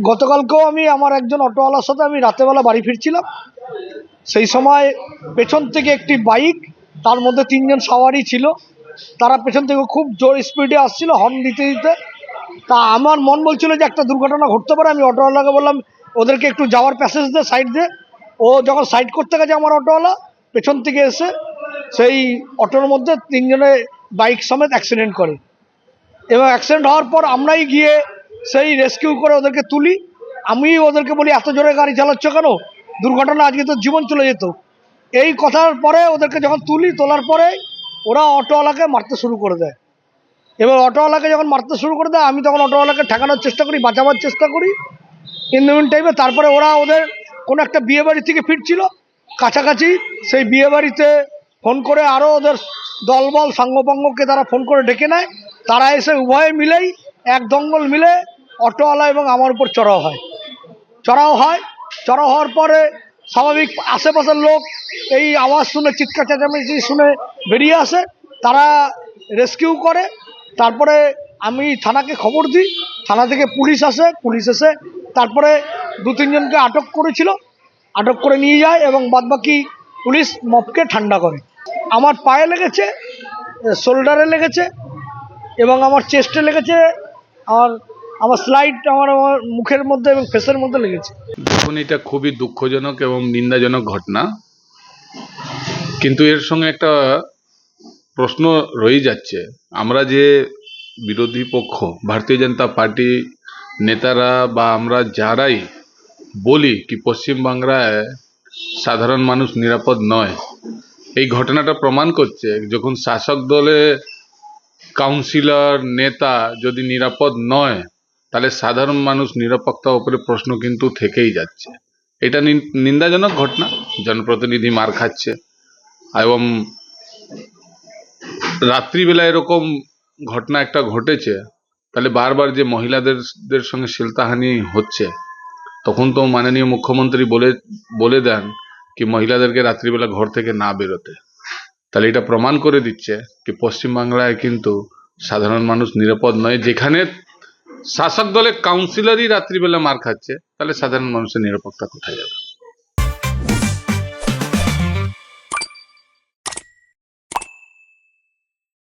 গতকালকেও আমি আমার একজন অটোওয়ালার সাথে আমি রাতেবেলা বাড়ি ফিরছিলাম। সেই সময় পেছন থেকে একটি বাইক, তার মধ্যে 3 জন সওয়ারি ছিল, তারা পেছন থেকে খুব জোর স্পিডে আসছিল হর্ন দিতে দিতে। তা আমার মন বলছিল যে একটা দুর্ঘটনা ঘটতে পারে। আমি অটোওয়ালাকে বললাম ওদেরকে একটু যাওয়ার প্যাসেজ দে, সাইড দে। ও যখন সাইড করতে গেছে আমার অটোওয়ালা পেছন থেকে এসে সেই অটোর মধ্যে 3 জনে বাইক সমেত অ্যাক্সিডেন্ট করে। এবং অ্যাক্সিডেন্ট হওয়ার পর আমরাই গিয়ে সেই রেস্কিউ করে ওদেরকে তুলি। আমি ওদেরকে বলি এত জোরে গাড়ি চালাচ্ছ কেন, দুর্ঘটনা আজকে তো জীবন চলে যেত। এই কথার পরে ওদেরকে যখন তোলার পরে ওরা অটোওয়ালাকে মারতে শুরু করে দেয়। এবার অটোওয়ালাকে যখন মারতে শুরু করে দেয় আমি তখন অটোওয়ালাকে ঠেকানোর চেষ্টা করি, বাঁচাবার চেষ্টা করি। ইন দ্য মিন টাইমে তারপরে ওরা ওদের কোনো একটা বিয়ে বাড়ি থেকে ফিরছিল কাছাকাছি, সেই বিয়ে বাড়িতে ফোন করে আরও ওদের দলবল সাঙ্গপাঙ্গকে তারা ফোন করে ডেকে নেয়। তারা এসে উভয়ে মিলেই এক দঙ্গল মিলে অটোওয়ালা এবং আমার উপর চড়াও হয়। চড়াও হওয়ার পরে স্বাভাবিক আশেপাশের লোক এই আওয়াজ শুনে, চিৎকার চেঁচামেচি শুনে বেরিয়ে আসে, তারা রেস্কিউ করে। তারপরে আমি থানাকে খবর দিই, থানা থেকে পুলিশ আসে, পুলিশ এসে তারপরে 2-3 জনকে আটক করেছিল, আটক করে নিয়ে যায় এবং বাদবাকি পুলিশ মপকে ঠান্ডা করে। আমার পায়ে লেগেছে, শোল্ডারে লেগেছে এবং আমার চেস্টে লেগেছে, আমার স্লাইড আমার মুখের মধ্যে এবং ফেসের মধ্যে লেগেছে। দেখুন, এটা খুবই দুঃখজনক এবং নিন্দাজনক ঘটনা, কিন্তু এর সঙ্গে একটা প্রশ্ন রয়ে যাচ্ছে। আমরা যে বিরোধী পক্ষ ভারতীয় জনতা পার্টি নেতারা বা আমরা যারাই বলি কি পশ্চিমবাংলায় সাধারণ মানুষ নিরাপদ নয়, এই ঘটনাটা প্রমাণ করছে যখন শাসক দলে কাউন্সিলর নেতা যদি নিরাপদ নয়, তাহলে সাধারণ মানুষ নিরাপত্তার উপরে প্রশ্ন কিন্তু থেকেই যাচ্ছে। এটা নিন্দাজনক ঘটনা, জনপ্রতিনিধি মার খাচ্ছে এবং রাত্রিবেলা এরকম ঘটনা একটা ঘটেছে, তাহলে বারবার যে মহিলাদের সঙ্গে শ্লীলতাহানি হচ্ছে, তখন তো মাননীয় মুখ্যমন্ত্রী বলে দেন কি মহিলাদেরকে রাত্রিবেলা ঘর থেকে না বেরোতে। তাহলে এটা প্রমাণ করে দিচ্ছে কি পশ্চিমবাংলায় কিন্তু সাধারণ মানুষ নিরাপদ নয়। যেখানে শাসক দলের কাউন্সিলরই রাত্রিবেলা মার খাচ্ছে, তাহলে সাধারণ মানুষের নিরাপত্তা কোথায় যাবে?